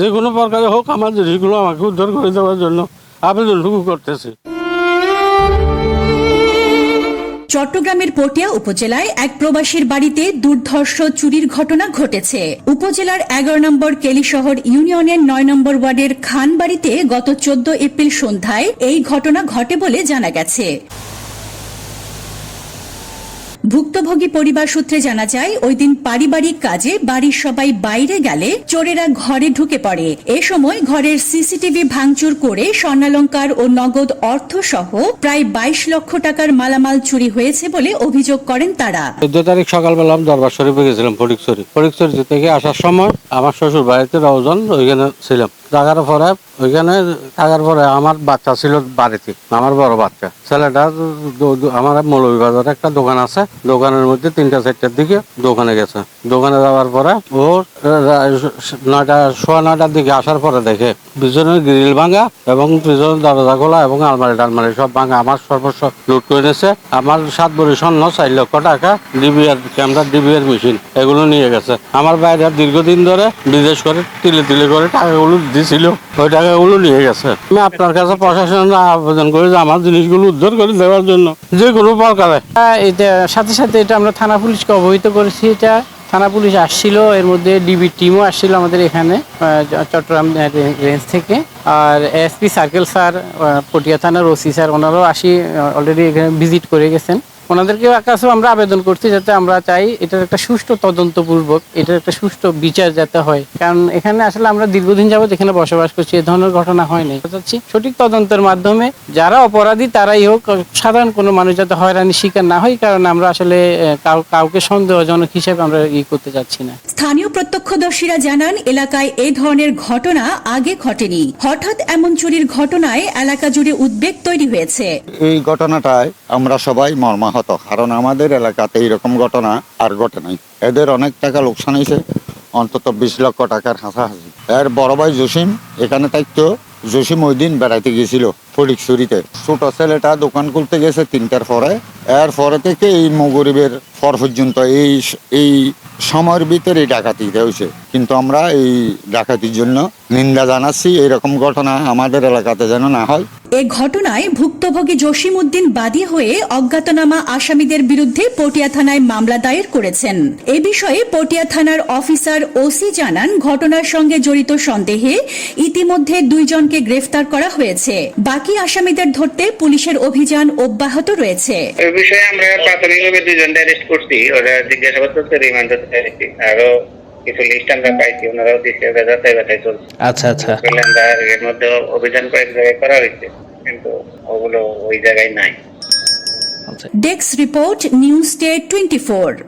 যে কোনো প্রকারে হোক আমার জিনিসগুলো আমাকে উদ্ধার করে দেওয়ার জন্য আবেদনটুকু করতেছি। চট্টগ্রামের পটিয়া উপজেলায় এক প্রবাসীর বাড়িতে দুর্ধর্ষ চুরির ঘটনা ঘটেছে। উপজেলার 11 নম্বর কেলিশহর ইউনিয়নের 9 নম্বর ওয়ার্ডের খান বাড়িতে গত 14 এপ্রিল সন্ধ্যায় এই ঘটনা ঘটে বলে জানা গেছে। ভুক্তভোগী পরিবার সূত্রে জানা যায় ওই দিন পারিবারিক কাজে বাড়ির সবাই বাইরে গেলে চোরেরা ঘরে ঢুকে পড়ে। এ সময় ঘরের সিসিটিভি ভাঙচুর করে স্বর্ণালংকার ও নগদ অর্থ সহ প্রায় 22 লক্ষ টাকার মালামাল চুরি হয়েছে বলে অভিযোগ করেন তারা। 14 তারিখ সকালবেলা আমি দরবার শরীফে গেছিলাম ফটিকছড়ি থেকে আসার সময় আমার শ্বশুর বাড়িতে রওজন ওইখানে ছিলাম। থাকার পরে আমার বাচ্চা ছিল বাড়িতে, আমার বড় বাচ্চা ছেলেটা আমার মৌলভীবাজারে একটা দোকান আছে, দোকানের মধ্যে 3টা-4টার দিকে দোকানে গেছে। দোকানে যাওয়ার পরে ও 9টার দিকে আসার পরে দেখে পিছনের গ্রিল ভাঙা এবং পিছনের দরজা খোলা এবং আলমারি সব ভাঙা। আমার সর্বস্ব লুট করে নিয়েছে। আমার 7 ভরি স্বর্ণ, 4 লক্ষ টাকা, ডিবিআর ক্যামেরা, ডিবিআর মেশিন এগুলো নিয়ে গেছে। আমার বাইরে দীর্ঘদিন ধরে বিদেশ করে তিলে করে টাকাগুলো ছিল, ওই টাকাগুলো নিয়ে গেছে। আমি আপনার কাছে প্রশাসনের আবেদন করি যে আমার জিনিসগুলো উদ্ধার করে দেওয়ার জন্য যে কোনো প্রকারে। এটা সাথে সাথে এটা আমরা থানা পুলিশকে অবহিত করেছি। এটা থানা পুলিশ আসছিল, এর মধ্যে ডিবি টিমও আসছিল আমাদের এখানে চট্টগ্রাম রেঞ্জ থেকে। আর এসপি সার্কেল স্যার, পটিয়া থানার ওসি স্যার, ওনারাও অলরেডি এখানে ভিজিট করে গেছেন। ওনাদেরকে কাছেও আমরা আবেদন করছি যাতে আমরা চাই এটার একটা সুষ্ঠু তদন্তপূর্বক এটার একটা সুষ্ঠু বিচার যাতে হয়। কারণ এখানে আসলে আমরা দীর্ঘদিন যাবত এখানে বসবাস করছি, এ ধরনের ঘটনা হয় নাই। চাচ্ছি সঠিক তদন্তের মাধ্যমে যারা অপরাধী তারাই হোক, সাধারণ কোনো মানুষ যাতে হয়রানির শিকার না হয়। কারণ আমরা আসলে কাউকে সন্দেহজনক হিসেবে আমরা করতে চাচ্ছি না। স্থানীয় প্রত্যক্ষদর্শীরা জানান এলাকায় এই ধরনের ঘটনা আগে ঘটেনি। হঠাৎ এমন চুরির ঘটনায় এলাকা জুড়ে উদ্বেগ তৈরি হয়েছে। এই ঘটনাটায় আমরা সবাই মর্মাহত, কারণ আমাদের এলাকাতে এইরকম ঘটনা আর ঘটে নাই। এদের অনেক টাকা লোকসান হয়েছে, অন্তত 20 লক্ষ টাকার হাসাহাসি। এর বড় ভাই জসিম এখানে থাকতো। জসিম ওই দিন বেড়াইতে গেছিল ফটিকছড়িতে। ছোট ছেলেটা দোকান খুলতে গেছে 3টার পরে। এর পরে থেকে এই মগরিবের পর পর্যন্ত এই সময়ের ভিতরে ডাকাতি হয়েছে। কিন্তু আমরা এই ডাকাতির জন্য নিন্দা জানাচ্ছি। এইরকম ঘটনা আমাদের এলাকাতে যেন না হয়। এ ঘটনায় ভুক্তভোগী জসিম উদ্দিন বাদী হয়ে অজ্ঞাতনামা আসামিদের বিরুদ্ধে পটিয়া থানায় মামলা দায়ের করেছেন। এ বিষয়ে পটিয়া থানার অফিসার ওসি জানান ঘটনার সঙ্গে জড়িত সন্দেহে ইতিমধ্যে 2 জনকে গ্রেফতার করা হয়েছে। বাকি আসামিদের ধরতে পুলিশের অভিযান অব্যাহত রয়েছে। এই বিষয়ে আমরা প্রাথমিকভাবে 2 জনকে অ্যারেস্ট করছি। ওরা জিজ্ঞাসাবাদ করতে রিমান্ডে দিয়েছি। আরো কিছু লিস্ট আমরা পাইছি, ওনারাও দিচ্ছে, যাচাই বাছাই চলছে। আচ্ছা আচ্ছা, আমরা এর মধ্যে অভিযান কয়েক জায়গায় করা হয়েছে, কিন্তু ওগুলো ওই জায়গায় নাই। Desk report, news day 24।